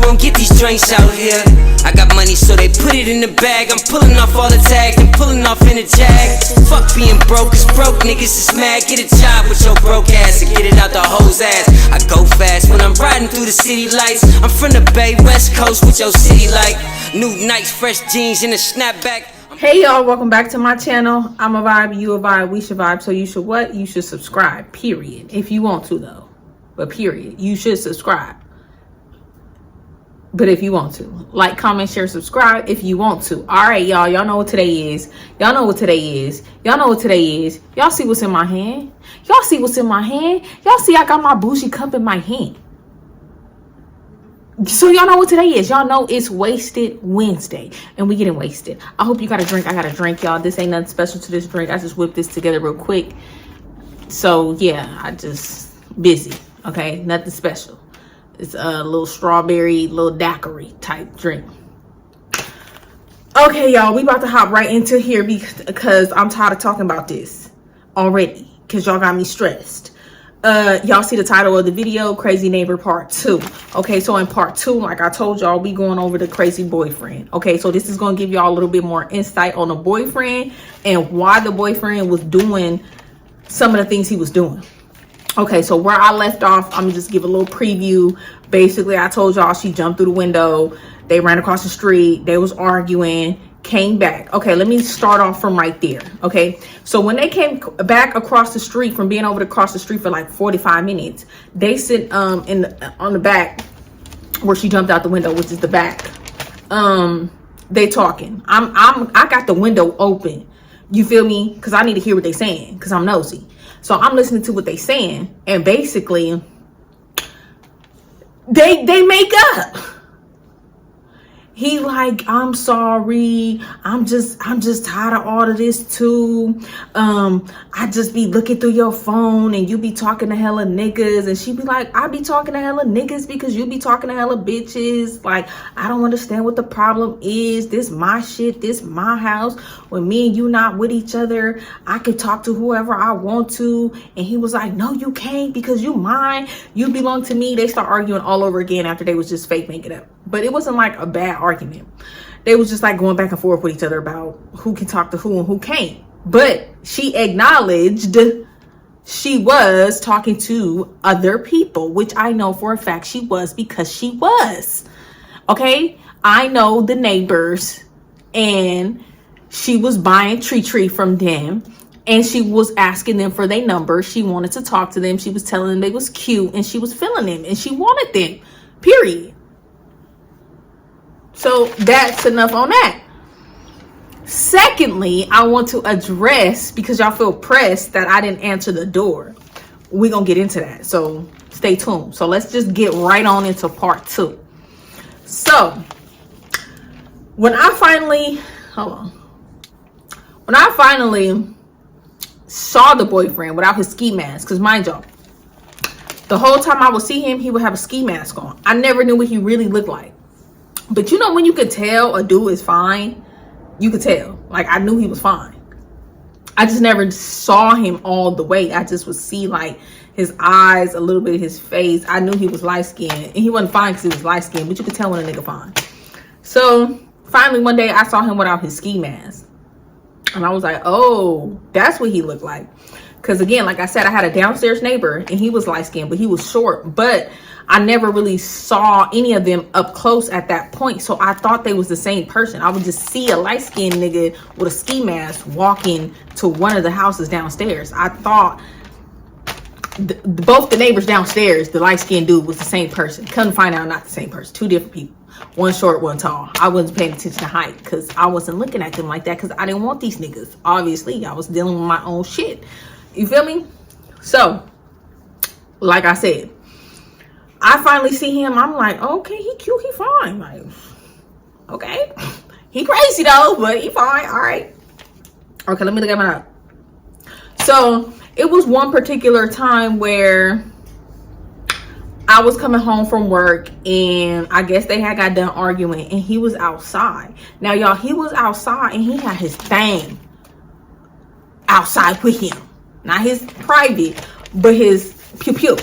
gon' get these drinks out here. I got money, so they put it in the bag. I'm pulling off all the tags and pulling off in a jag. Fuck being broke, cause broke niggas is mad. Get a job with your broke ass and get it out the hoe's ass. I go fast when I'm riding through the city lights. I'm from the Bay West Coast with your city like new Nikes, fresh jeans, and a snapback. Hey y'all, welcome back to my channel. I'm a vibe, you a vibe, we should vibe. So you should what? You should subscribe, period. If you want to though, but period. You should subscribe. But if you want to, like, comment, share, subscribe if you want to. All right, y'all know what today is. Y'all know what today is. Y'all know what today is. Y'all see what's in my hand? Y'all see what's in my hand? Y'all see I got my bougie cup in my hand. So y'all know what today is. Y'all know it's Wasted Wednesday and we getting wasted. I hope you got a drink. I got a drink, y'all. This ain't nothing special to this drink. I just whipped this together real quick. So yeah, I just busy. Okay, nothing special. It's a little strawberry, little daiquiri type drink. Okay, y'all, we about to hop right into here because I'm tired of talking about this already because y'all got me stressed. Y'all see the title of the video, Crazy Neighbor Part 2. Okay, so in Part 2, like I told y'all, we going over the crazy boyfriend. Okay, so this is going to give y'all a little bit more insight on the boyfriend and why the boyfriend was doing some of the things he was doing. Okay, so where I left off, I'm gonna just give a little preview. Basically, I told y'all she jumped through the window. They ran across the street. They was arguing, came back. Okay, let me start off from right there. Okay, so when they came back across the street from being over across the street for like 45 minutes, they sit on the back where she jumped out the window, which is the back. They talking. I got the window open. You feel me? Because I need to hear what they saying because I'm nosy. So I'm listening to what they saying, and basically they make up. He like, I'm sorry. I'm just tired of all of this too. I just be looking through your phone and you be talking to hella niggas. And she be like, I be talking to hella niggas because you be talking to hella bitches. Like, I don't understand what the problem is. This my shit. This my house. When me and you not with each other, I can talk to whoever I want to. And he was like, no, you can't because you mine. You belong to me. They start arguing all over again after they was just fake making up. But it wasn't like a bad argument. They was just like going back and forth with each other about who can talk to who and who can't. But she acknowledged she was talking to other people, which I know for a fact she was because she was. Okay? I know the neighbors and she was buying tree from them and she was asking them for their number. She wanted to talk to them. She was telling them they was cute and she was feeling them and she wanted them, period. So that's enough on that. Secondly, I want to address, because y'all feel pressed that I didn't answer the door. We're going to get into that. So stay tuned. So let's just get right on into Part 2. So when I finally saw the boyfriend without his ski mask, because mind y'all, the whole time I would see him, he would have a ski mask on. I never knew what he really looked like. But you know when you could tell a dude is fine, you could tell. Like, I knew he was fine. I just never saw him all the way. I just would see like his eyes, a little bit of his face. I knew he was light skinned. And he wasn't fine because he was light skinned, but you could tell when a nigga fine. So finally one day I saw him without his ski mask. And I was like, oh, that's what he looked like. Because again, like I said, I had a downstairs neighbor and he was light skinned, but he was short. But I never really saw any of them up close at that point. So I thought they was the same person. I would just see a light skinned nigga with a ski mask walking to one of the houses downstairs. I thought both the neighbors downstairs, the light skinned dude was the same person. Couldn't find out not the same person. Two different people. One short, one tall. I wasn't paying attention to height because I wasn't looking at them like that because I didn't want these niggas. Obviously, I was dealing with my own shit. You feel me? So, like I said, I finally see him. I'm like, okay, he cute, he fine. Like, okay. He crazy though, but he fine. All right. Okay, let me look at my note. So, it was one particular time where I was coming home from work and I guess they had got done arguing and he was outside. Now, y'all, he was outside and he had his thing outside with him. Not his private, but his pew-pew.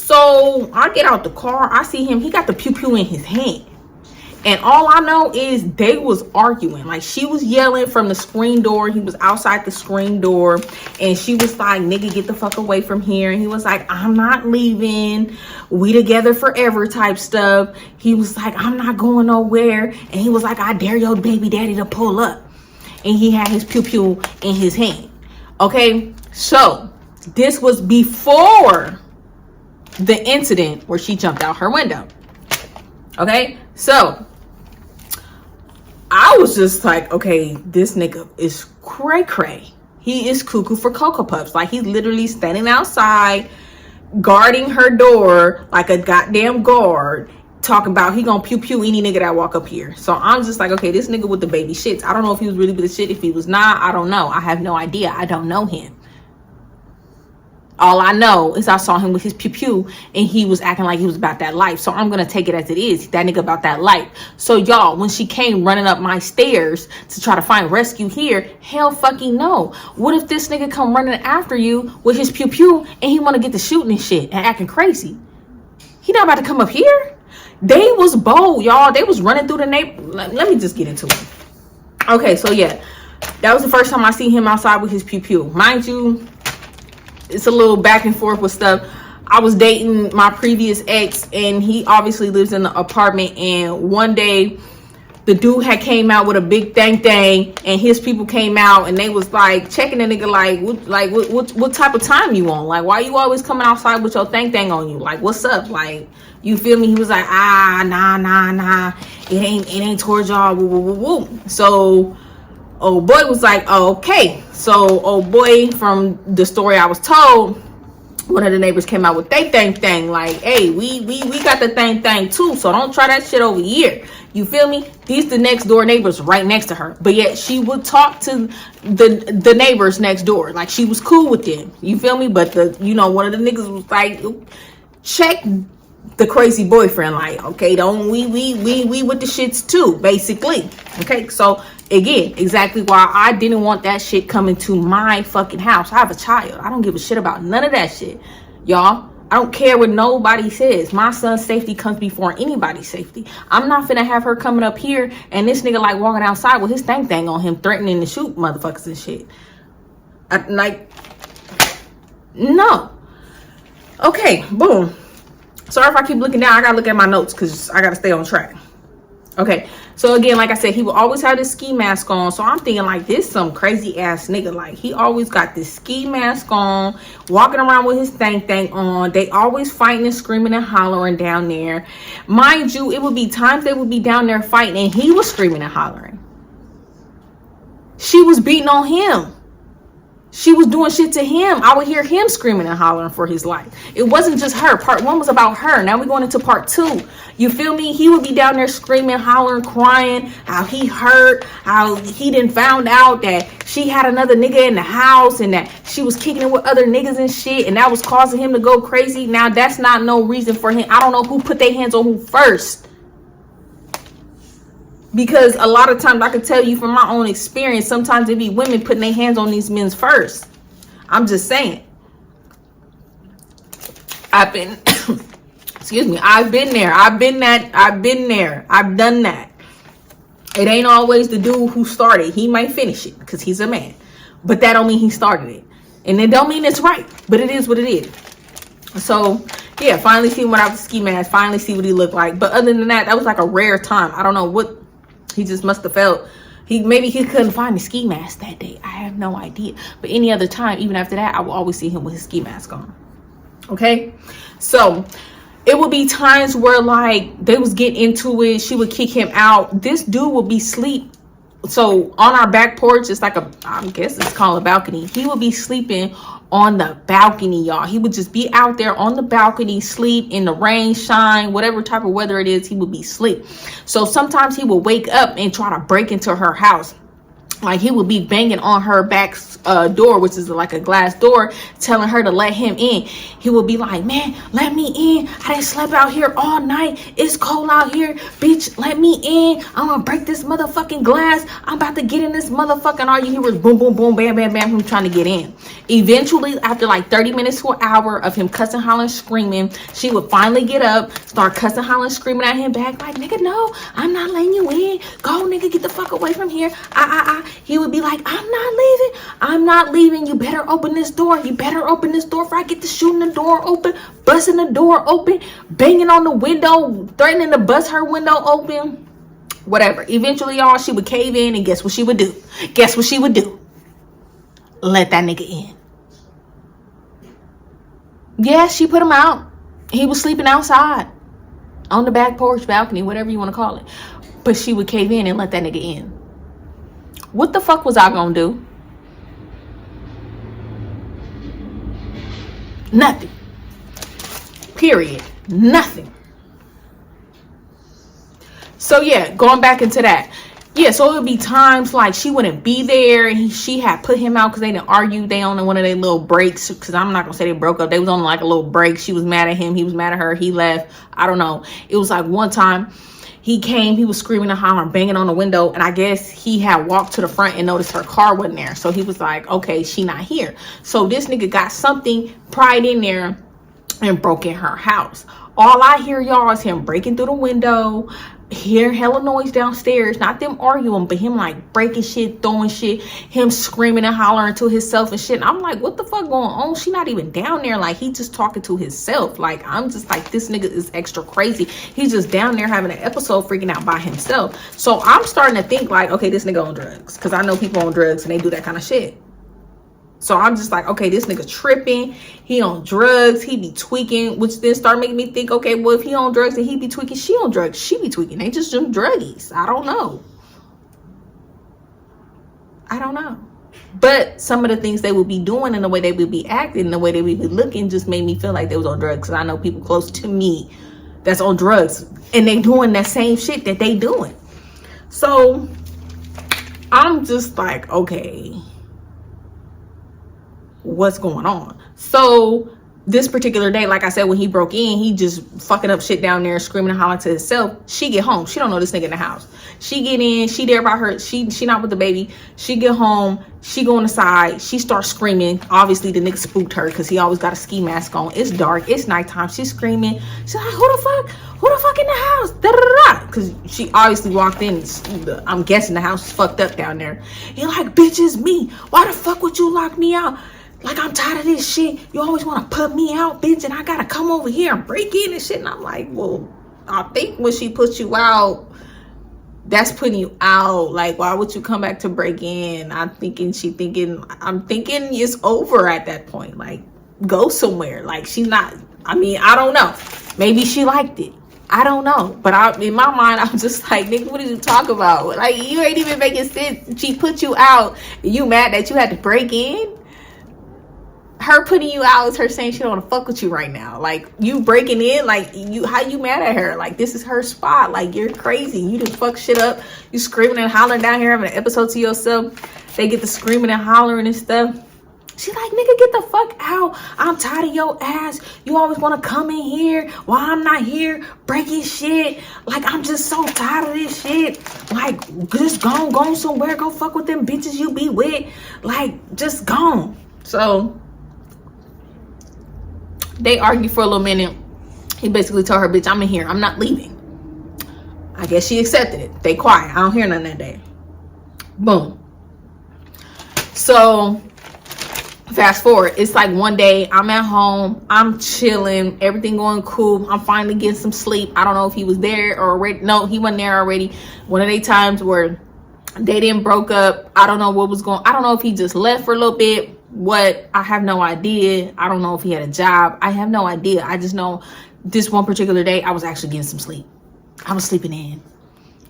So I get out the car. I see him. He got the pew pew in his hand. And all I know is they was arguing. Like, she was yelling from the screen door. He was outside the screen door. And she was like, nigga, get the fuck away from here. And he was like, I'm not leaving. We together forever type stuff. He was like, I'm not going nowhere. And he was like, I dare your baby daddy to pull up. And he had his pew pew in his hand. Okay? So, this was before the incident where she jumped out her window. Okay? So, I was just like, okay, this nigga is cray cray. He is cuckoo for Cocoa Puffs. Like, he's literally standing outside, guarding her door like a goddamn guard, talking about he gonna pew pew any nigga that walk up here. So I'm just like, okay, this nigga with the baby shits. I don't know if he was really with the shit. If he was not, I don't know. I have no idea. I don't know him. All I know is I saw him with his pew pew and he was acting like he was about that life. So I'm going to take it as it is. That nigga about that life. So y'all, when she came running up my stairs to try to find rescue here, hell fucking no. What if this nigga come running after you with his pew pew and he want to get to shooting and shit and acting crazy? He not about to come up here. They was bold, y'all. They was running through the neighborhood. Let me just get into it. Okay, so yeah. That was the first time I seen him outside with his pew pew. Mind you, it's a little back and forth with stuff. I was dating my previous ex and he obviously lives in the apartment, and one day the dude had came out with a big thang and his people came out and they was like checking the nigga what type of time you on? Like, why you always coming outside with your thang on you? Like, what's up? Like, you feel me? He was like, nah. It ain't towards y'all. Woo, woo, woo, woo. So old boy was like, oh, okay. So old boy, from the story I was told, one of the neighbors came out with they thing like, hey, we got the thing too, so don't try that shit over here. You feel me? These the next door neighbors right next to her, but yet she would talk to the neighbors next door, like she was cool with them. You feel me? But one of the niggas was like, check the crazy boyfriend, like, okay, don't we with the shits too, basically. Okay, so again, exactly why I didn't want that shit coming to my fucking house. I have a child. I don't give a shit about none of that shit, y'all. I don't care what nobody says. My son's safety comes before anybody's safety. I'm not finna have her coming up here and this nigga like walking outside with his thing on him, threatening to shoot motherfuckers and shit. No. Okay, boom. Sorry if I keep looking down. I gotta look at my notes because I gotta stay on track. Okay, so again, like I said, he will always have this ski mask on. So I'm thinking like, this some crazy ass nigga. Like, he always got this ski mask on, walking around with his thing on. They always fighting and screaming and hollering down there. Mind you, it would be times they would be down there fighting and he was screaming and hollering. She was beating on him. She was doing shit to him. I would hear him screaming and hollering for his life. It wasn't just her. Part one was about her. Now we're going into part two. You feel me? He would be down there screaming, hollering, crying, how he hurt, how he didn't found out that she had another nigga in the house and that she was kicking it with other niggas and shit, and that was causing him to go crazy. Now that's not no reason for him. I don't know who put their hands on who first. Because a lot of times, I can tell you from my own experience, sometimes it be women putting their hands on these men first. I'm just saying. I've been there. I've been there. I've done that. It ain't always the dude who started. He might finish it because he's a man. But that don't mean he started it. And it don't mean it's right. But it is what it is. So, yeah, finally see him without the ski mask. Finally see what he looked like. But other than that, that was like a rare time. I don't know what... He just must have felt maybe he couldn't find the ski mask that day. I have no idea. But any other time, even after that, I will always see him with his ski mask on. Okay? So it would be times where like they was getting into it. She would kick him out. This dude would be asleep. So on our back porch, it's like I guess it's called a balcony. He would be sleeping on the balcony, y'all. He would just be out there on the balcony, sleep in the rain, shine, whatever type of weather it is, he would be asleep. So sometimes he would wake up and try to break into her house. Like, he would be banging on her back door, which is like a glass door, telling her to let him in. He would be like, man, let me in. I done slept out here all night. It's cold out here. Bitch, let me in. I'm gonna break this motherfucking glass. I'm about to get in this motherfucking. All you hear was boom, boom, boom, bam, bam, bam, him trying to get in. Eventually, after like 30 minutes to an hour of him cussing, hollering, screaming, she would finally get up, start cussing, hollering, screaming at him back, like, nigga, no, I'm not letting you in. Go, nigga, get the fuck away from here. He would be like, I'm not leaving. You better open this door. You better open this door before I get to shooting the door open, busting the door open, banging on the window, threatening to bust her window open, whatever. Eventually, y'all, she would cave in, and guess what she would do? Guess what she would do? Let that nigga in. Yeah, she put him out. He was sleeping outside on the back porch, balcony, whatever you want to call it. But she would cave in and let that nigga in. What the fuck was I gonna do? Nothing. Period. Nothing. So yeah, going back into that. Yeah, so it would be times like she wouldn't be there, and she had put him out because they didn't argue. They on one of their little breaks, because I'm not gonna say they broke up. They was on like a little break. She was mad at him. He was mad at her. He left. I don't know. It was like one time he came, he was screaming and hollering, banging on the window, and I guess he had walked to the front and noticed her car wasn't there. So he was like, okay, she not here. So this nigga got something pried in there and broke in her house. All I hear, y'all, is him breaking through the window, hear hella noise downstairs, not them arguing, but him like breaking shit, throwing shit, him screaming and hollering to himself and shit. And I'm like, what the fuck going on? She not even down there. Like, he just talking to himself. Like, I'm just like, this nigga is extra crazy. He's just down there having an episode, freaking out by himself. So I'm starting to think like, okay, this nigga on drugs, because I know people on drugs and they do that kind of shit. So I'm just like, okay, this nigga tripping. He on drugs. He be tweaking, which then start making me think, okay, well, if he on drugs and he be tweaking, she on drugs, she be tweaking. They just them druggies. I don't know. But some of the things they would be doing and the way they would be acting and the way they would be looking just made me feel like they was on drugs. Because I know people close to me that's on drugs, and they doing that same shit that they doing. So I'm just like, okay, what's going on? So this particular day, like I said, when he broke in, he just fucking up shit down there, screaming and hollering to himself. She get home, she don't know this nigga in the house. She get in, she there by her, she not with the baby. She get home, she go inside, she starts screaming. Obviously the nigga spooked her because he always got a ski mask on. It's dark, it's nighttime. She's screaming. She's like, who the fuck in the house? Because she obviously walked in. I'm guessing the house is fucked up down there. He like, bitch, it's me. Why the fuck would you lock me out? Like, I'm tired of this shit. You always want to put me out, bitch, and I gotta come over here and break in and shit. And I'm like, well, I think when she puts you out, that's putting you out. Like, why would you come back to break in? I'm thinking it's over at that point. Like, go somewhere. Like, she's not, I mean, I don't know. Maybe she liked it. I don't know. But in my mind, I'm just like, nigga, what did you talk about? Like, you ain't even making sense. She put you out. You mad that you had to break in? Her putting you out is her saying she don't want to fuck with you right now. Like, you breaking in, like, how you mad at her? Like, this is her spot. Like, you're crazy. You just fuck shit up. You screaming and hollering down here, having an episode to yourself. They get the screaming and hollering and stuff. She's like, nigga, get the fuck out. I'm tired of your ass. You always want to come in here while I'm not here, breaking shit. Like, I'm just so tired of this shit. Like, just go somewhere. Go fuck with them bitches you be with. Like, just gone. So they argue for a little minute. He basically told her, bitch, I'm in here. I'm not leaving. I guess she accepted it. They quiet. I don't hear nothing that day. Boom. So fast forward. It's like one day I'm at home. I'm chilling. Everything going cool. I'm finally getting some sleep. I don't know if he was there or already. No, he wasn't there already. One of the times where they didn't broke up. I don't know what was going. I don't know if he just left for a little bit. What? I have no idea. I don't know if he had a job. I have no idea. I just know this one particular day I was actually getting some sleep. I was sleeping in.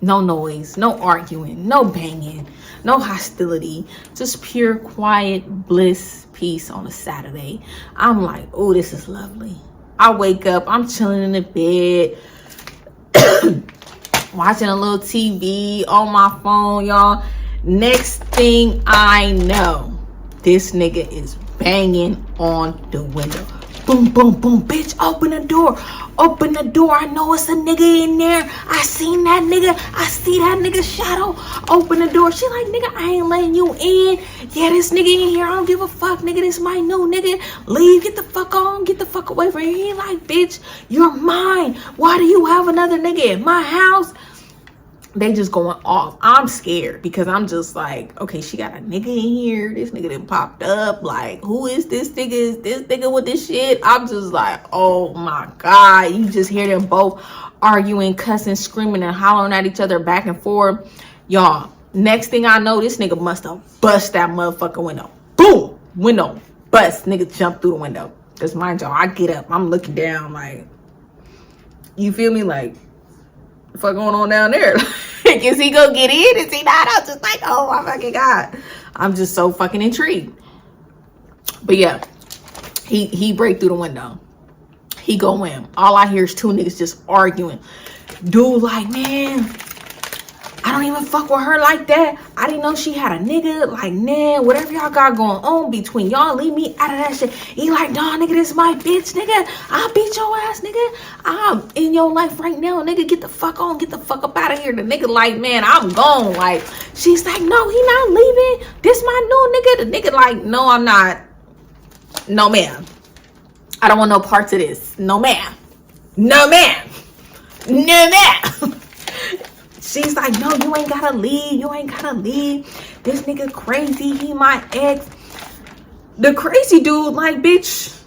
No noise, no arguing, no banging, no hostility, just pure quiet bliss, peace on a Saturday. I'm like, oh, this is lovely. I wake up, I'm chilling in the bed, watching a little TV on my phone, y'all. Next thing I know, this nigga is banging on the window. Boom, boom, boom, bitch, open the door. Open the door. I know it's a nigga in there. I seen that nigga. I see that nigga shadow. Open the door. She like, nigga, I ain't letting you in. Yeah, this nigga in here. I don't give a fuck, nigga. This my new nigga. Leave. Get the fuck on. Get the fuck away from here. He like, bitch, you're mine. Why do you have another nigga in my house? They just going off. I'm scared because I'm just like, okay, she got a nigga in here. This nigga done popped up. Like, who is this nigga? Is this nigga with this shit? I'm just like, oh my God. You just hear them both arguing, cussing, screaming, and hollering at each other back and forth. Y'all, next thing I know, this nigga must have bust that motherfucking window. Boom! Window. Bust. Nigga jump through the window. Because mind y'all, I get up. I'm looking down like, you feel me? Like, the fuck going on down there? Is he gonna get in? Is he not? I'm just like, oh my fucking God. I'm just so fucking intrigued. But yeah, he break through the window. He go in. All I hear is two niggas just arguing. Dude like, man, I don't even fuck with her like that. I didn't know she had a nigga. Like, man, whatever y'all got going on between y'all, leave me out of that shit. He like, nah, nigga, this my bitch, nigga. I'll beat your ass, nigga. I'm in your life right now, nigga. Get the fuck on. Get the fuck up out of here. The nigga like, man, I'm gone. Like, she's like, no, he not leaving. This my new nigga. The nigga like, no, I'm not. No, ma'am. I don't want no parts of this. No, ma'am. No, ma'am. No, ma'am. She's like, no, you ain't gotta leave. You ain't gotta leave. This nigga crazy. He my ex. The crazy dude, like, bitch,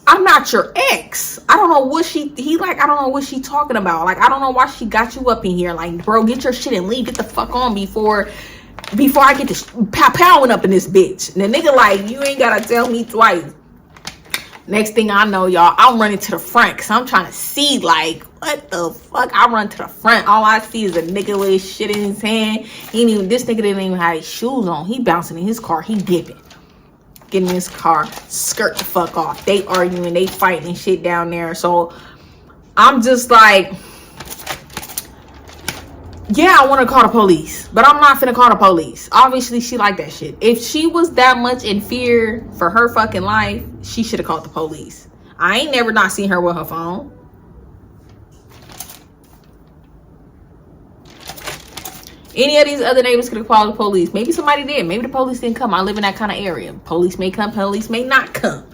I'm not your ex. I don't know what I don't know what she talking about. Like, I don't know why she got you up in here. Like, bro, get your shit and leave. Get the fuck on before I get this powing up in this bitch. And the nigga like, you ain't gotta tell me twice. Next thing I know, y'all, I'm running to the front because I'm trying to see, like, what the fuck? I run to the front. All I see is a nigga with his shit in his hand. This nigga didn't even have his shoes on. He bouncing in his car. He dipping. Get in his car. Skirt the fuck off. They arguing. They fighting and shit down there. So I'm just like, yeah, I want to call the police, but I'm not finna call the police. Obviously, she like that shit. If she was that much in fear for her fucking life, she should have called the police. I ain't never not seen her with her phone. Any of these other neighbors could have called the police. Maybe somebody did. Maybe the police didn't come. I live in that kind of area. Police may come, police may not come.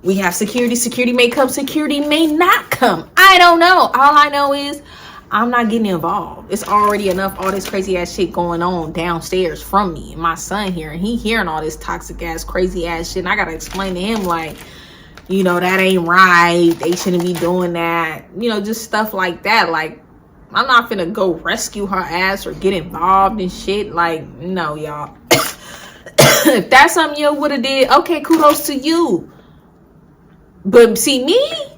We have security. Security may come, security may not come. I don't know. All I know is I'm not getting involved. It's already enough all this crazy ass shit going on downstairs from me and my son here, and he hearing all this toxic ass crazy ass shit, and I gotta explain to him, like, you know, that ain't right. They shouldn't be doing that. You know, just stuff like that. Like, I'm not finna go rescue her ass or get involved in shit. Like, no, y'all. If that's something you would have did, okay, kudos to you. But see me?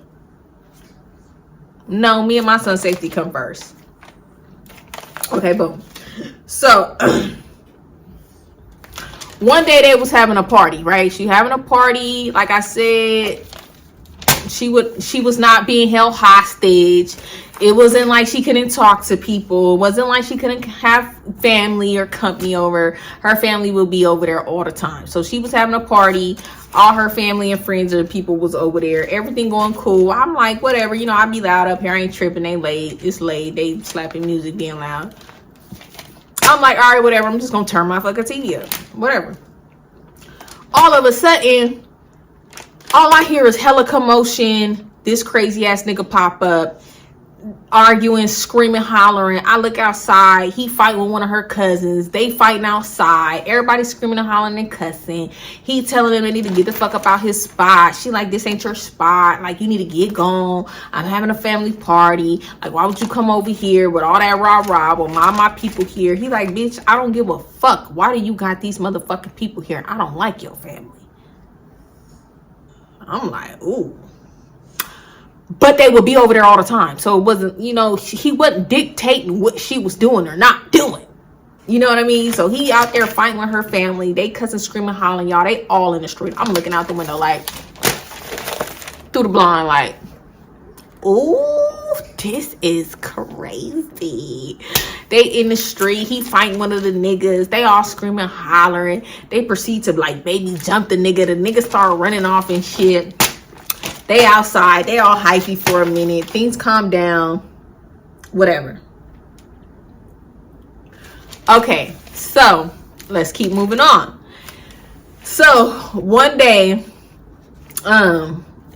No, me and my son's safety come first. Okay, boom. So one day they was having a party, right? She having a party. Like I said, she was not being held hostage. It wasn't like she couldn't talk to people. It wasn't like she couldn't have family or company over. Her family would be over there all the time. So she was having a party. All her family and friends and people was over there. Everything going cool. I'm like, whatever. You know, I be loud up here. I ain't tripping. They late. It's late. They slapping music being loud. I'm like, all right, whatever. I'm just going to turn my fucking TV up. Whatever. All of a sudden, all I hear is hella commotion. This crazy ass nigga pop up. Arguing, screaming, hollering. I look outside. He fight with one of her cousins. They fighting outside. Everybody screaming and hollering and cussing. He telling them they need to get the fuck up out his spot. She like, this ain't your spot. Like, you need to get gone. I'm having a family party. Like, why would you come over here with all that rah-rah with my people here? He like, bitch, I don't give a fuck. Why do you got these motherfucking people here? I don't like your family. I'm like, ooh. But they would be over there all the time. So it wasn't, you know, he wasn't dictating what she was doing or not doing. You know what I mean? So he out there fighting with her family. They cussing, screaming, hollering, y'all. They all in the street. I'm looking out the window like, through the blind, like, ooh, this is crazy. crazy. They in the street. He fighting one of the niggas. They all screaming, hollering. They proceed to like baby jump the nigga. The nigga start running off and shit. They outside. They all hypey for a minute. Things calm down. Whatever. Okay, so let's keep moving on. So one day,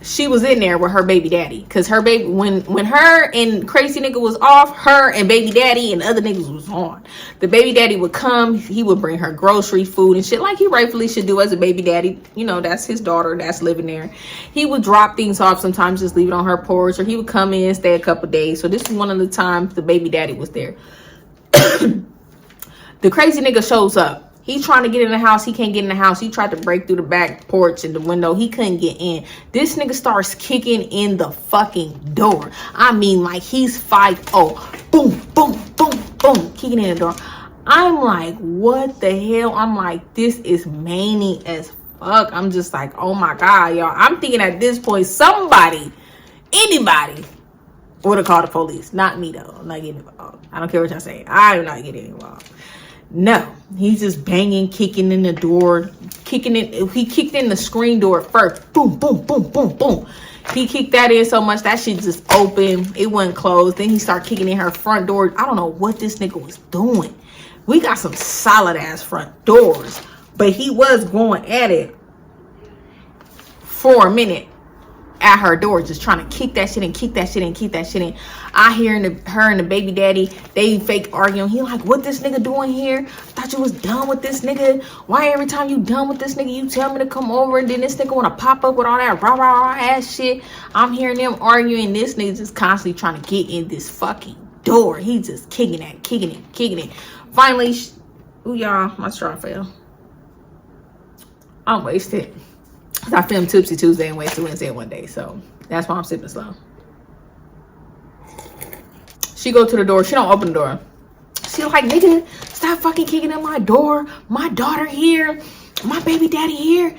she was in there with her baby daddy, cause her baby when her and crazy nigga was off, her and baby daddy and other niggas was on. The baby daddy would come, he would bring her grocery, food and shit, like he rightfully should do as a baby daddy. You know, that's his daughter that's living there. He would drop things off sometimes, just leave it on her porch, or he would come in, stay a couple days. So this is one of the times the baby daddy was there. The crazy nigga shows up. He's trying to get in the house. He can't get in the house. He tried to break through the back porch and the window. He couldn't get in. This nigga starts kicking in the fucking door. I mean, like he's 5'0". Boom, boom, boom, boom. Kicking in the door. I'm like, what the hell? I'm like, this is many as fuck. I'm just like, oh my God, y'all. I'm thinking at this point, somebody, anybody would have called the police. Not me, though. I'm not getting involved. I don't care what y'all say. I'm not getting involved. No, he's just banging, kicking in the door, kicking it. He kicked in the screen door first. Boom, boom, boom, boom, boom. He kicked that in so much that shit just opened. It wasn't closed. Then he started kicking in her front door. I don't know what this nigga was doing. We got some solid ass front doors, but he was going at it for a minute at her door, just trying to kick that shit and kick that shit and kick that shit in. I hear her and the baby daddy, they fake arguing. He like, what this nigga doing here? I thought you was done with this nigga. Why every time you done with this nigga, you tell me to come over, and then this nigga want to pop up with all that rah rah rah ass shit. I'm hearing them arguing. This nigga just constantly trying to get in this fucking door. He just kicking it. Finally, ooh y'all, my straw fell. I'm wasted. I filmed Tipsy Tuesday and Wasted Wednesday one day, so that's why I'm sipping slow. She go to the door. She don't open the door. She like, nigga, stop fucking kicking in my door. My daughter here. My baby daddy here.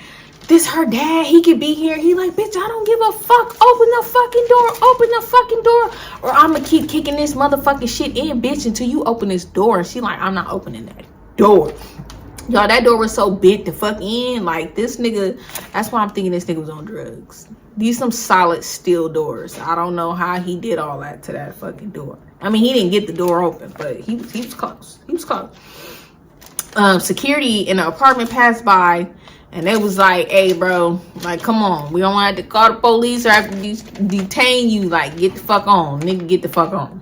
This her dad. He could be here. He like, bitch, I don't give a fuck. Open the fucking door. Open the fucking door. Or I'm gonna keep kicking this motherfucking shit in, bitch, until you open this door. And she like, I'm not opening that door. Y'all, that door was so big to fuck in. Like, this nigga, that's why I'm thinking this nigga was on drugs. These some solid steel doors. I don't know how he did all that to that fucking door. I mean, he didn't get the door open, but he was close. He was close. Security in the apartment passed by, and they was like, hey, bro, like, come on. We don't want to have to call the police or have to detain you. Like, get the fuck on. Nigga, get the fuck on.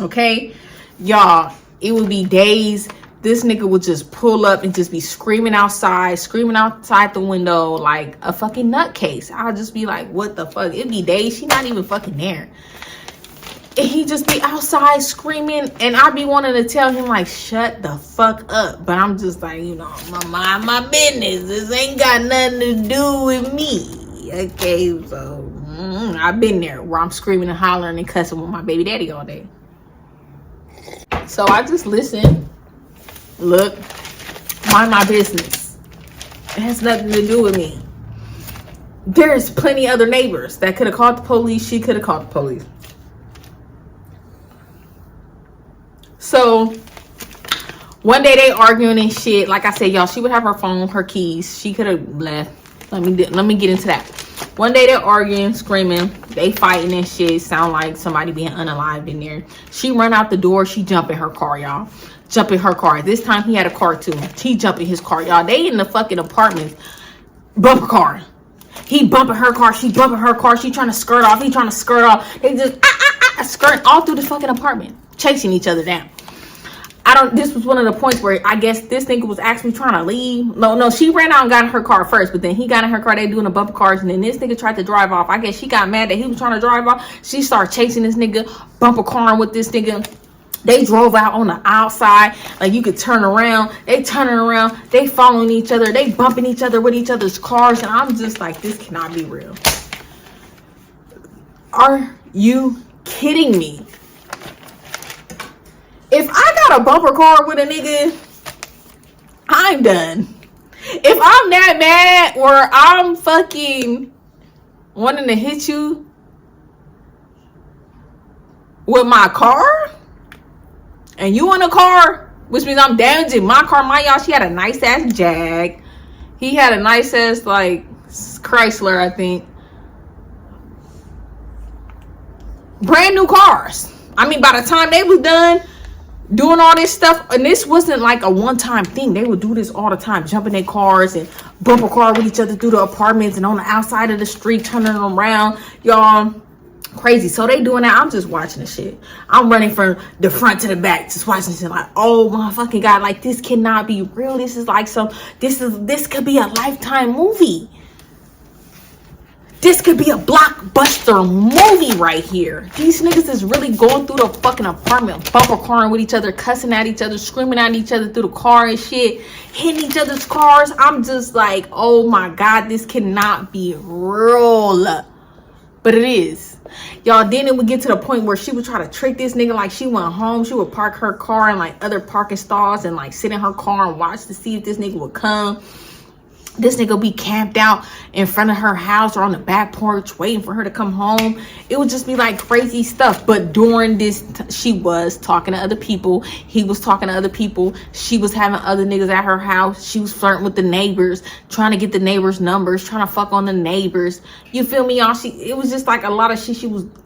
Okay? Y'all, it would be days. This nigga would just pull up and just be screaming outside the window like a fucking nutcase. I'll just be like, what the fuck? It'd be days she not even fucking there. And he just be outside screaming, and I be wanting to tell him like, shut the fuck up. But I'm just like, you know, mind my business. This ain't got nothing to do with me. Okay, so I've been there where I'm screaming and hollering and cussing with my baby daddy all day. So I just listen. Look, mind my business. It has nothing to do with me. There's plenty other neighbors that could have called the police. She could have called the police. So one day they arguing and shit. Like I said, y'all, she would have her phone, her keys. She could have left. Let me get into that. One day they're arguing, screaming. They fighting and shit. Sound like somebody being unalived in there. She run out the door. She jump in her car, y'all. Jump in her car. This time he had a car too. He jumped in his car, y'all. They in the fucking apartment. Bumper car. He bumping her car. She bumping her car. She trying to skirt off. He trying to skirt off. They just skirting all through the fucking apartment, chasing each other down. This was one of the points where I guess this nigga was actually trying to leave. No, she ran out and got in her car first, but then he got in her car. They doing the bumper cars, and then this nigga tried to drive off. I guess she got mad that he was trying to drive off. She started chasing this nigga, bumper carring with this nigga. They drove out on the outside, like you could turn around. They turning around. They following each other. They bumping each other with each other's cars, and I'm just like, this cannot be real. Are you kidding me? If I got a bumper car with a nigga, I'm done. If I'm that mad or I'm fucking wanting to hit you, with my car, and you in a car, which means I'm damaging my car. My y'all, she had a nice ass Jag. He had a nice ass like Chrysler, I think. Brand new cars. I mean, by the time they was done doing all this stuff, and this wasn't like a one-time thing. They would do this all the time, jump in their cars and bump a car with each other through the apartments and on the outside of the street, turning them around, y'all. Crazy. So they doing that. I'm just watching the shit. I'm running from the front to the back, just watching shit like, oh my fucking god, like this cannot be real. This is like this could be a Lifetime movie. This could be a blockbuster movie right here. These niggas is really going through the fucking apartment, bumper carring with each other, cussing at each other, screaming at each other through the car and shit, hitting each other's cars. I'm just like, oh my god, this cannot be real. But it is. Y'all, then it would get to the point where she would try to trick this nigga. Like, she went home, she would park her car in like other parking stalls and like sit in her car and watch to see if this nigga would come. This nigga be camped out in front of her house or on the back porch waiting for her to come home. It would just be like crazy stuff. But during this, she was talking to other people. He was talking to other people. She was having other niggas at her house. She was flirting with the neighbors, trying to get the neighbors' numbers, trying to fuck on the neighbors. You feel me, y'all? It was just like a lot of shit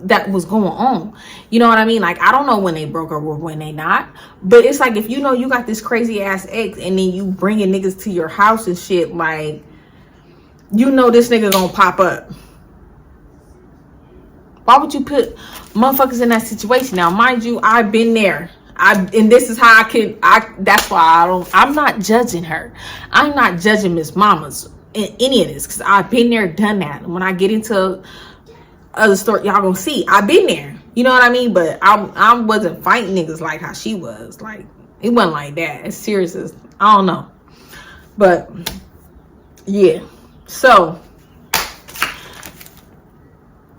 that was going on. You know what I mean? Like, I don't know when they broke up or when they not. But it's like, if you know you got this crazy ass ex and then you bringing niggas to your house and shit, like, you know this nigga gonna pop up. Why would you put motherfuckers in that situation? Now, mind you, I've been there. And this is how that's why I'm not judging her. I'm not judging Miss Mamas in any of this, because I've been there, done that. And when I get into other story, y'all gonna see I've been there. You know what I mean? But I wasn't fighting niggas like how she was. Like, it wasn't like that. As serious as, I don't know. But yeah. So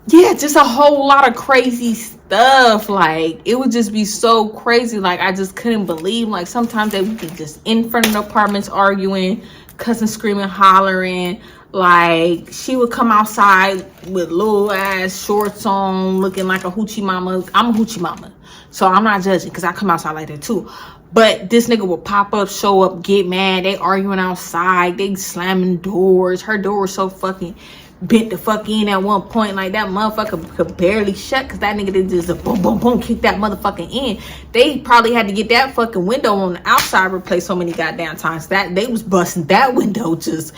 yeah, just a whole lot of crazy stuff. Like, it would just be so crazy. Like, I just couldn't believe, like, sometimes they would be just in front of the apartments arguing, cussing, screaming, hollering. Like, she would come outside with little ass shorts on, looking like a hoochie mama. I'm a hoochie mama, so I'm not judging, because I come outside like that too. But this nigga will pop up, show up, get mad. They arguing outside. They slamming doors. Her door was so fucking bent the fuck in at one point. Like, that motherfucker could barely shut, because that nigga did just a boom, boom, boom, kick that motherfucking in. They probably had to get that fucking window on the outside replaced so many goddamn times. That they was busting that window just,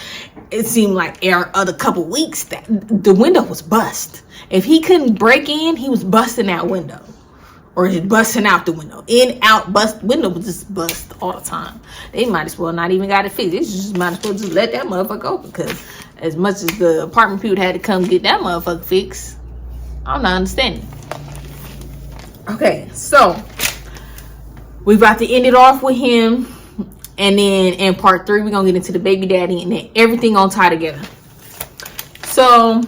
it seemed like every other couple weeks that the window was bust. If he couldn't break in, he was busting that window. Or just busting out the window. In, out, bust. Window was just bust all the time. They might as well not even got it fixed. They just might as well just let that motherfucker open. Because as much as the apartment people had to come get that motherfucker fixed, I'm not understanding. Okay, so we about to end it off with him. And then in part 3, we're going to get into the baby daddy. And then everything gonna tie together. So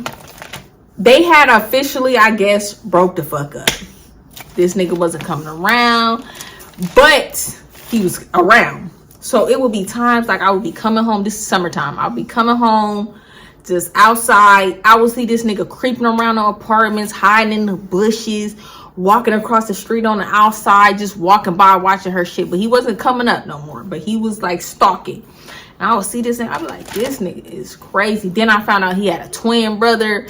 they had officially, I guess, broke the fuck up. This nigga wasn't coming around, but he was around. So it would be times like I would be coming home. This is summertime. I'll be coming home just outside. I would see this nigga creeping around the apartments, hiding in the bushes, walking across the street on the outside, just walking by, watching her shit. But he wasn't coming up no more. But he was like stalking. And I would see this and I'd be like, this nigga is crazy. Then I found out he had a twin brother.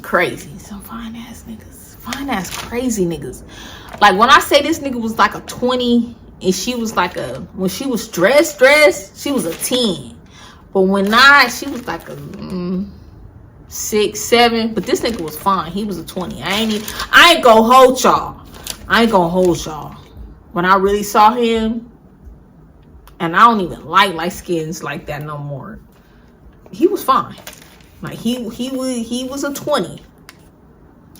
Crazy. Some fine ass niggas. Fine ass crazy niggas. Like, when I say this nigga was like a 20 and she was like when she was dressed, she was a 10. But when not, she was like a 6, 7. But this nigga was fine. He was a 20. I ain't gonna hold y'all. When I really saw him, and I don't even like light skins like that no more. He was fine. Like, he was a 20.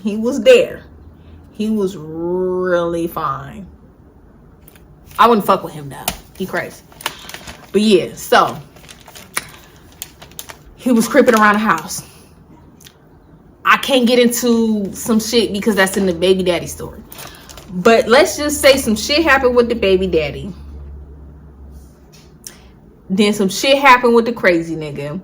He was there. He was really fine. I wouldn't fuck with him though. He crazy. But yeah, so he was creeping around the house. I can't get into some shit because that's in the baby daddy story. But let's just say some shit happened with the baby daddy. Then some shit happened with the crazy nigga.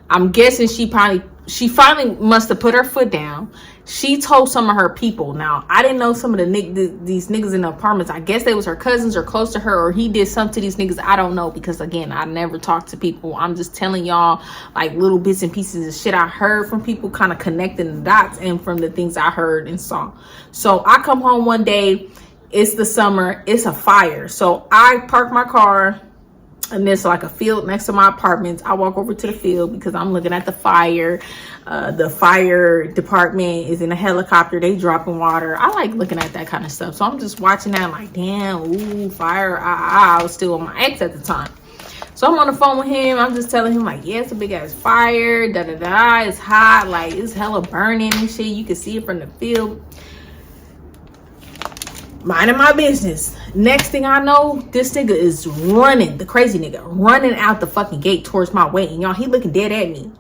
I'm guessing she finally must have put her foot down. She told some of her people. Now, I didn't know some of these niggas in the apartments. I guess they was her cousins or close to her, or he did something to these niggas. I don't know, because again, I never talked to people. I'm just telling y'all like little bits and pieces of shit I heard from people, kind of connecting the dots and from the things I heard and saw. So I come home one day, it's the summer, it's a fire. So I park my car, and there's like a field next to my apartments. I walk over to the field because I'm looking at the fire. The fire department is in a helicopter. They dropping water. I like looking at that kind of stuff. So I'm just watching that like, damn, ooh, fire. I was still with my ex at the time. So I'm on the phone with him. I'm just telling him like, yeah, it's a big ass fire. Da da da. It's hot. Like, it's hella burning and shit. You can see it from the field. Minding my business. Next thing I know, this nigga is running, the crazy nigga, running out the fucking gate towards my way. And y'all, he looking dead at me.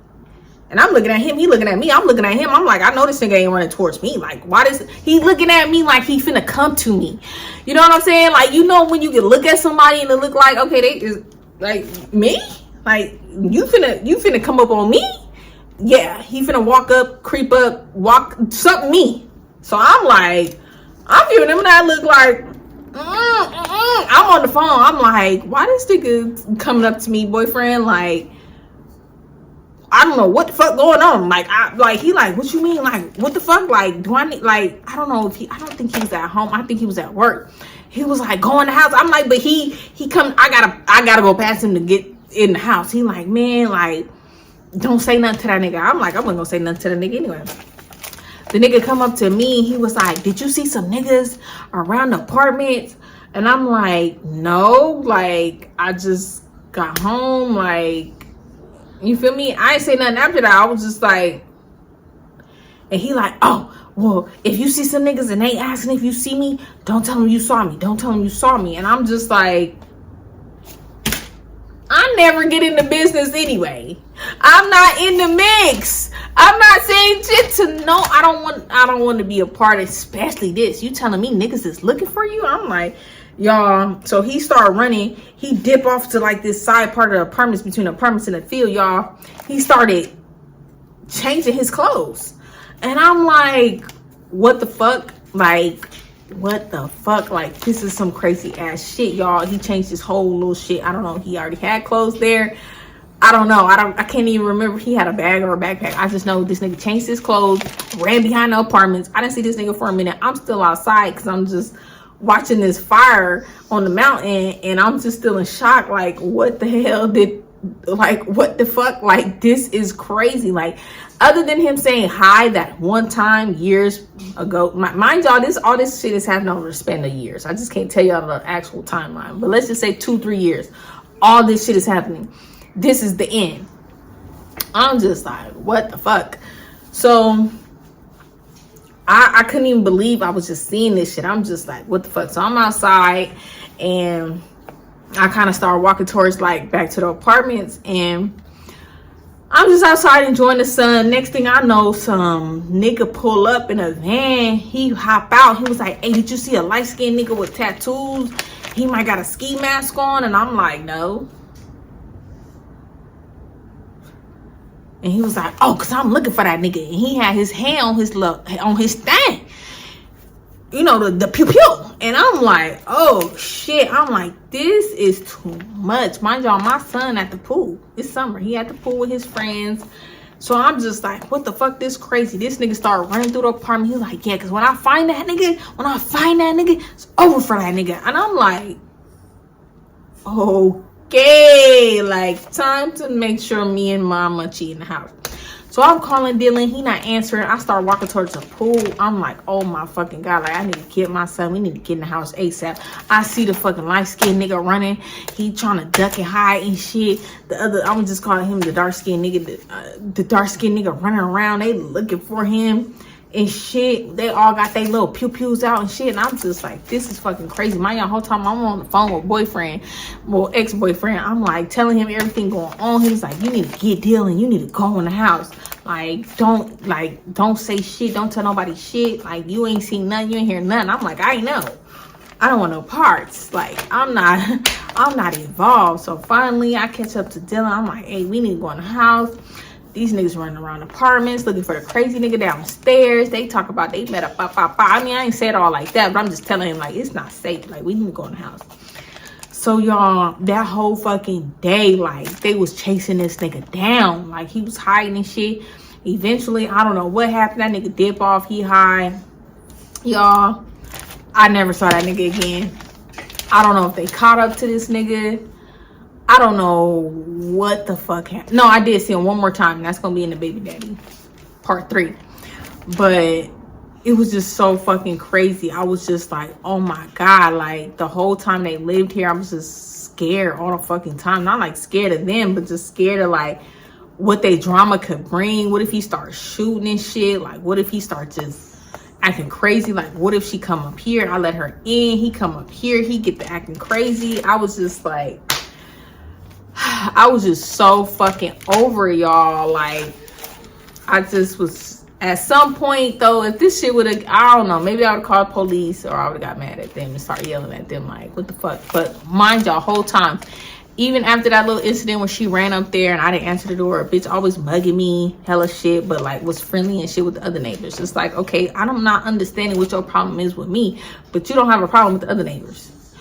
And I'm looking at him, he looking at me, I'm looking at him. I'm like, I know this nigga ain't running towards me. Like, why does he looking at me like he finna come to me? You know what I'm saying? Like, you know when you can look at somebody and it look like, okay, they is like me? Like, you finna come up on me? Yeah, he finna walk up, creep up, walk something me. So I'm like, I'm giving him that look like, I'm on the phone. I'm like, why this nigga coming up to me, boyfriend? Like, I don't know what the fuck going on. Like, he like, what you mean? Like, what the fuck? Like, do I need, like, I don't know if I don't think he was at home. I think he was at work. He was like, go in the house. I'm like, but he come, I gotta go past him to get in the house. He like, man, like, don't say nothing to that nigga. I'm like, I wasn't gonna say nothing to the nigga anyway. The nigga come up to me, he was like, did you see some niggas around the apartment? And I'm like, no, like, I just got home, like, you feel me? I ain't say nothing after that. I was just like, and he like, oh, well, if you see some niggas and they asking if you see me, don't tell them you saw me. Don't tell them you saw me. And I'm just like, I never get in the business anyway. I'm not in the mix. I'm not saying shit to no. I don't want to be a part of, especially this. You telling me niggas is looking for you? I'm like, y'all. So he started running. He dipped off to like this side part of the apartments, between the apartments and the field, y'all. He started changing his clothes. And I'm like, what the fuck? Like, what the fuck? Like, this is some crazy ass shit, y'all. He changed his whole little shit. I don't know. He already had clothes there. I don't know. I can't even remember if he had a bag or a backpack. I just know this nigga changed his clothes, ran behind the apartments. I didn't see this nigga for a minute. I'm still outside because I'm just watching this fire on the mountain, and I'm just still in shock. Like, what the hell like, what the fuck? Like, this is crazy. Like, other than him saying hi that one time years ago, mind y'all, all this shit is happening over the span of years. I just can't tell y'all the actual timeline, but let's just say 2-3 years. All this shit is happening. This is the end. I'm just like, what the fuck? So I couldn't even believe I was just seeing this shit. I'm just like, what the fuck? So I'm outside, and I kind of started walking towards like back to the apartments, and I'm just outside enjoying the sun. Next thing I know, some nigga pull up in a van. He hop out. He was like, hey, did you see a light-skinned nigga with tattoos? He might got a ski mask on. And I'm like, no. And he was like, oh, because I'm looking for that nigga. And he had his hand on his thing. You know, the pew-pew. And I'm like, oh, shit. I'm like, this is too much. Mind y'all, my son at the pool. It's summer. He at the pool with his friends. So I'm just like, what the fuck? This crazy. This nigga started running through the apartment. He's like, yeah, because when I find that nigga, it's over for that nigga. And I'm like, okay, like, time to make sure me and mama cheat in the house. So I'm calling Dylan. He not answering. I start walking towards the pool. I'm like, oh my fucking God. Like, I need to get my son. We need to get in the house ASAP. I see the fucking light-skinned nigga running. He trying to duck and hide and shit. I'm just calling him the dark-skinned nigga. The dark-skinned nigga running around. They looking for him and shit. They all got their little pew-pews out and shit. And I'm just like, this is fucking crazy. My whole time I'm on the phone with boyfriend, well, ex-boyfriend. I'm like telling him everything going on. He's like, you need to get Dylan. You need to go in the house. Like, don't say shit. Don't tell nobody shit. Like, you ain't seen nothing. You ain't hear nothing. I'm like, I know. I don't want no parts. Like, I'm not involved. So finally I catch up to Dylan. I'm like, hey, we need to go in the house. These niggas running around apartments looking for the crazy nigga downstairs. They talk about they met up. I mean, I ain't say it all like that, but I'm just telling him, like, it's not safe. Like, we need to go in the house. So, y'all, that whole fucking day, like, they was chasing this nigga down. Like, he was hiding and shit. Eventually, I don't know what happened. That nigga dip off. He high. Y'all, I never saw that nigga again. I don't know if they caught up to this nigga. I don't know what the fuck happened. No, I did see him one more time. And that's going to be in the Baby Daddy part 3. But it was just so fucking crazy. I was just like, oh my God. Like, the whole time they lived here, I was just scared all the fucking time. Not like scared of them, but just scared of like what they drama could bring. What if he starts shooting and shit? Like, what if he starts just acting crazy? Like, what if she come up here? I let her in. He come up here. He get to acting crazy. I was just like, I was just so fucking over it, y'all. Like, I just was. At some point, though, if this shit would have, I don't know, maybe I would have called police, or I would have got mad at them and start yelling at them like, what the fuck? But mind y'all, whole time, even after that little incident when she ran up there and I didn't answer the door, a bitch always mugging me, hella shit, but like was friendly and shit with the other neighbors. It's like, okay, I'm not understanding what your problem is with me, but you don't have a problem with the other neighbors.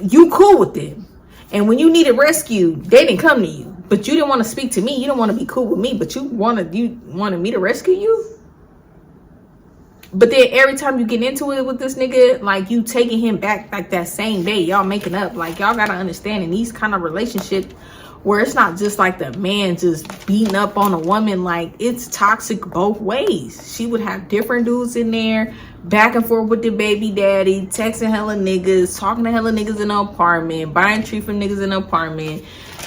You cool with them. And when you needed rescue, they didn't come to you. But you didn't want to speak to me. You didn't want to be cool with me, but you wanted me to rescue you? But then every time you get into it with this nigga, like, you taking him back like that same day, y'all making up. Like, y'all gotta understand, in these kind of relationships where it's not just like the man just beating up on a woman, like, it's toxic both ways. She would have different dudes in there, back and forth with the baby daddy, texting hella niggas, talking to hella niggas in the apartment, buying treat from niggas in the apartment,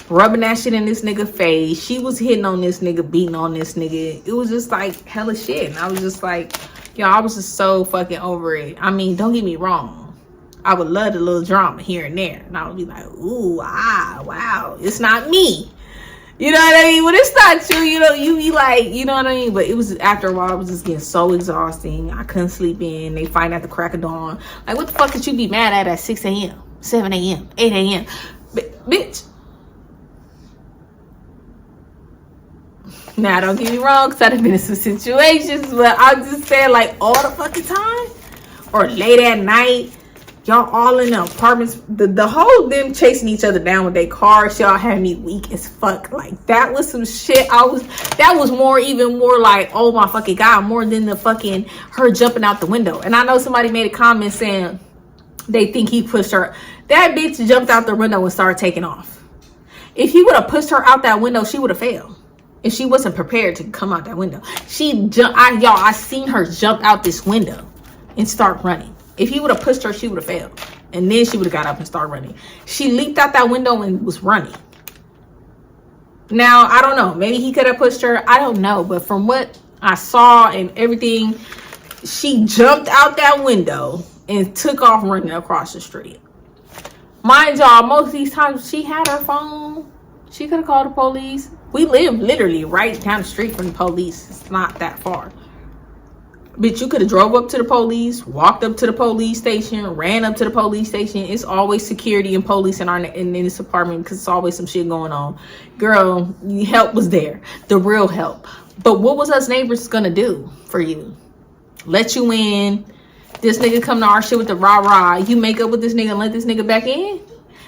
rubbing that shit in this nigga face. She was hitting on this nigga, beating on this nigga. It was just like hella shit. And I was just like, yo, I was just so fucking over it. I mean, don't get me wrong. I would love the little drama here and there. And I would be like, ooh, wow. It's not me. You know what I mean? When it's not you, you know, you be like, you know what I mean? But it was, after a while, it was just getting so exhausting. I couldn't sleep in. They fight at the crack of dawn. Like, what the fuck could you be mad at 6 a.m., 7 a.m., 8 a.m.? Bitch. Now, don't get me wrong, because I've been in some situations, but I'm just saying, like, all the fucking time, or late at night, y'all all in the apartments, the whole them chasing each other down with their cars, y'all had me weak as fuck. Like, that was some shit. That was even more like, oh my fucking God, more than the fucking her jumping out the window. And I know somebody made a comment saying they think he pushed her. That bitch jumped out the window and started taking off. If he would have pushed her out that window, she would have failed. If she wasn't prepared to come out that window. I seen her jump out this window and start running. If he would have pushed her, she would have failed. And then she would have got up and started running. She leaped out that window and was running. Now, I don't know. Maybe he could have pushed her. I don't know. But from what I saw and everything, she jumped out that window and took off running across the street. Mind y'all, most of these times she had her phone. She could have called the police. We live literally right down the street from the police. It's not that far. Bitch, you could have drove up to the police, walked up to the police station, ran up to the police station. It's always security and police in this apartment because it's always some shit going on. Girl, help was there. The real help. But what was us neighbors gonna do for you? Let you in. This nigga come to our shit with the rah-rah. You make up with this nigga and let this nigga back in?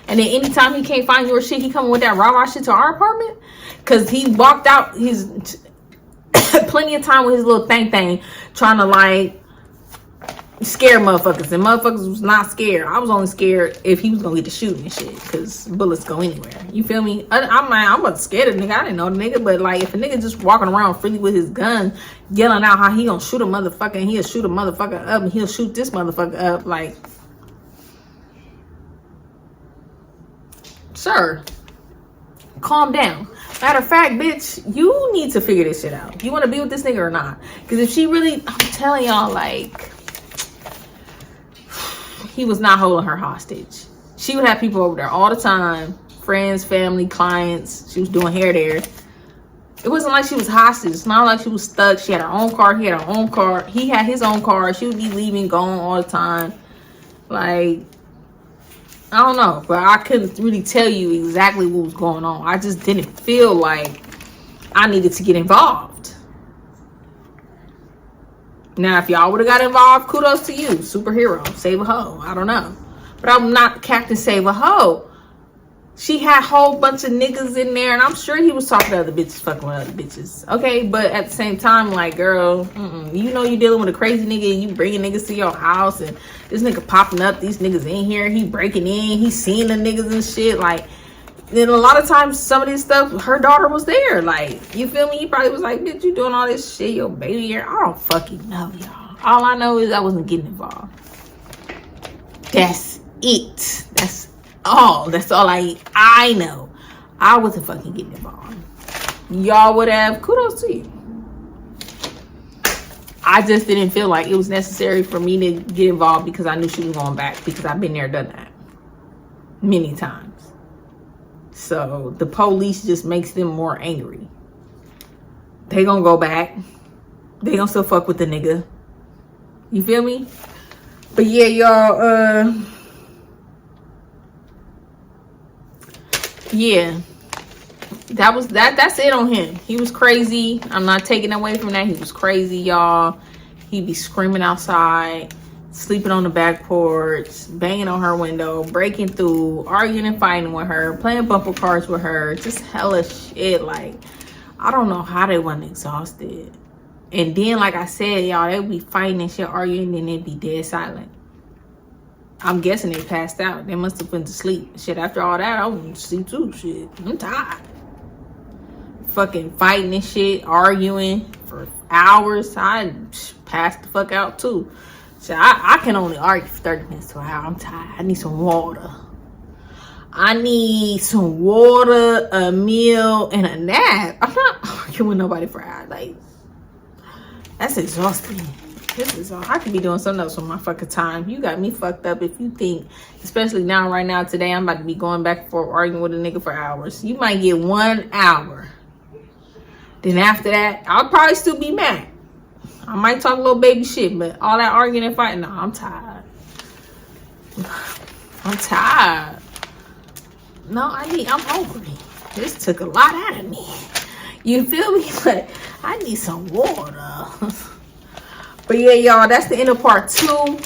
And then anytime he can't find your shit, he coming with that rah-rah shit to our apartment? Because he walked out his plenty of time with his little thing trying to like scare motherfuckers. And motherfuckers was not scared. I was only scared if he was going to get to shooting and shit. Because bullets go anywhere. You feel me? I'm not scared of the nigga. I didn't know the nigga. But like if a nigga just walking around freely with his gun, yelling out how he going to shoot a motherfucker and he'll shoot a motherfucker up and he'll shoot this motherfucker up. Like, sir, calm down. Matter of fact, bitch, you need to figure this shit out. You want to be with this nigga or not? Because if she really, I'm telling y'all, like, he was not holding her hostage. She would have people over there all the time. Friends, family, clients. She was doing hair there. It wasn't like she was hostage. It's not like she was stuck. She had her own car. He had her own car. He had his own car. She would be leaving, going all the time. Like, I don't know, but I couldn't really tell you exactly what was going on. I just didn't feel like I needed to get involved. Now, if y'all would have got involved, kudos to you. Superhero, save a hoe. I don't know. But I'm not Captain Save a Hoe. She had a whole bunch of niggas in there, and I'm sure he was talking to other bitches, fucking with other bitches. Okay, but at the same time, like, girl, you know you dealing with a crazy nigga, and you bringing niggas to your house, and this nigga popping up, these niggas in here, he breaking in, he seeing the niggas and shit. Like, then a lot of times, some of this stuff, her daughter was there. Like, you feel me? He probably was like, bitch, you doing all this shit, your baby here. I don't fucking know, y'all. All I know is I wasn't getting involved. That's it. That's all I know. I wasn't fucking getting involved. Y'all would have, kudos to you. I just didn't feel like it was necessary for me to get involved because I knew she was going back, because I've been there, done that many times. So the police just makes them more angry. They gonna go back. They gonna still fuck with the nigga. You feel me? But yeah, y'all, yeah, that's it on him. He was crazy. I'm not taking away from that. He was crazy, y'all. He be screaming outside, sleeping on the back porch, banging on her window, breaking through, arguing and fighting with her, playing bumper cars with her, just hella shit. Like, I don't know how they wasn't exhausted. And then, like I said, y'all, they be fighting and shit, arguing, and then be dead silent. I'm guessing they passed out. They must have went to sleep. Shit, after all that, I went to sleep too. Shit, I'm tired. Fucking fighting and shit, arguing for hours. I passed the fuck out too. So I can only argue for 30 minutes to an hour. I'm tired. I need some water. I need some water, a meal, and a nap. I'm not arguing with nobody for hours. Like, that's exhausting. This is all. I could be doing something else with my fucking time. You got me fucked up if you think, especially now, right now, today, I'm about to be going back and forth arguing with a nigga for hours. You might get 1 hour. Then after that, I'll probably still be mad. I might talk a little baby shit, but all that arguing and fighting, no, I'm tired. I'm tired. No, I'm hungry. This took a lot out of me. You feel me? But I need some water. But yeah, y'all, that's the end of part 2.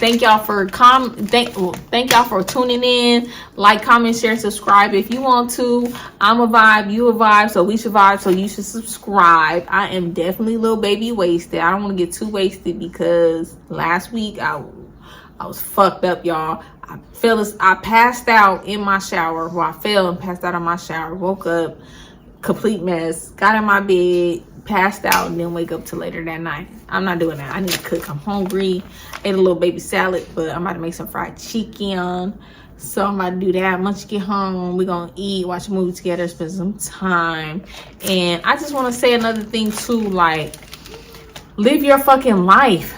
Thank y'all for thank y'all for tuning in. Like, comment, share, subscribe if you want to. I'm a vibe, you a vibe, so we should vibe, so you should subscribe. I am definitely little baby wasted. I don't want to get too wasted because last week I was fucked up, y'all. I passed out in my shower. Well, I fell and passed out in my shower. Woke up, complete mess. Got in my bed, passed out, and then wake up till later that night. I'm not doing that. I need to cook. I'm hungry. Ate a little baby salad, but I'm about to make some fried chicken. So I'm about to do that. Once you get home, we're going to eat, watch a movie together, spend some time. And I just want to say another thing too, like, live your fucking life.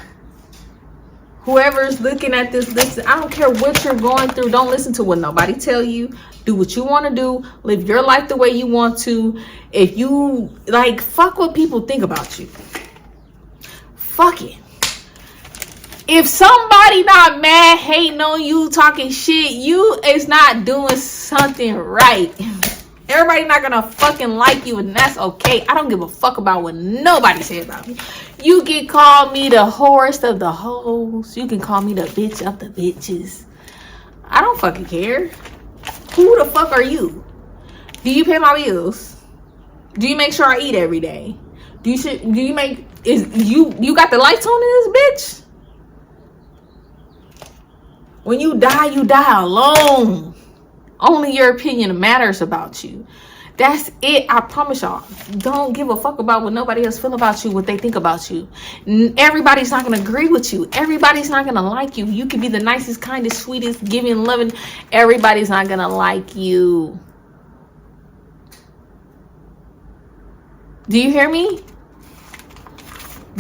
Whoever's looking at this, listen, I don't care what you're going through. Don't listen to what nobody tell you. Do what you want to do. Live your life the way you want to. If you, like, fuck what people think about you. Fuck it. If somebody not mad, hating on you, talking shit, you is not doing something right. Everybody not gonna fucking like you, and that's okay. I don't give a fuck about what nobody says about me. You can call me the whorest of the hoes. You can call me the bitch of the bitches. I don't fucking care. Who the fuck are you? Do you pay my bills? Do you make sure I eat every day? Do you make, you got the lights on in this bitch? When you die alone. Only your opinion matters about you. That's it. I promise y'all. Don't give a fuck about what nobody else feel about you, what they think about you. Everybody's not going to agree with you. Everybody's not going to like you. You can be the nicest, kindest, sweetest, giving, loving. Everybody's not going to like you. Do you hear me?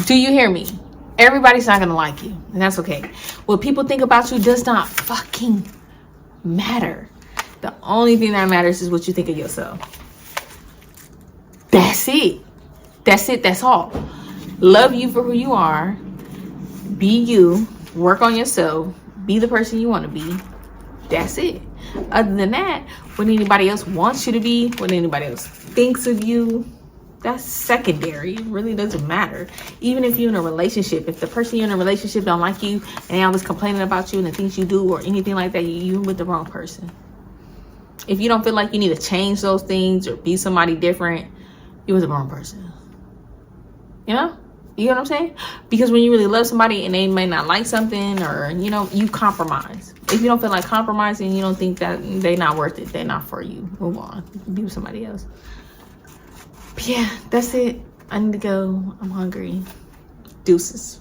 Do you hear me? Everybody's not going to like you. And that's okay. What people think about you does not fucking matter. The only thing that matters is what you think of yourself. That's it. That's it. That's all. Love you for who you are. Be you. Work on yourself. Be the person you want to be. That's it. Other than that, what anybody else wants you to be, what anybody else thinks of you, That's secondary. It really doesn't matter. Even if you're in a relationship, if the person you're in a relationship don't like you and they always complaining about you and the things you do or anything like that, you're with the wrong person. If you don't feel like you need to change those things or be somebody different, you're with the wrong person. You know? You know what I'm saying? Because when you really love somebody and they may not like something, or, you know, you compromise. If you don't feel like compromising, you don't think that they're not worth it, they're not for you, move on. Be with somebody else. But yeah, that's it. I need to go. I'm hungry. Deuces.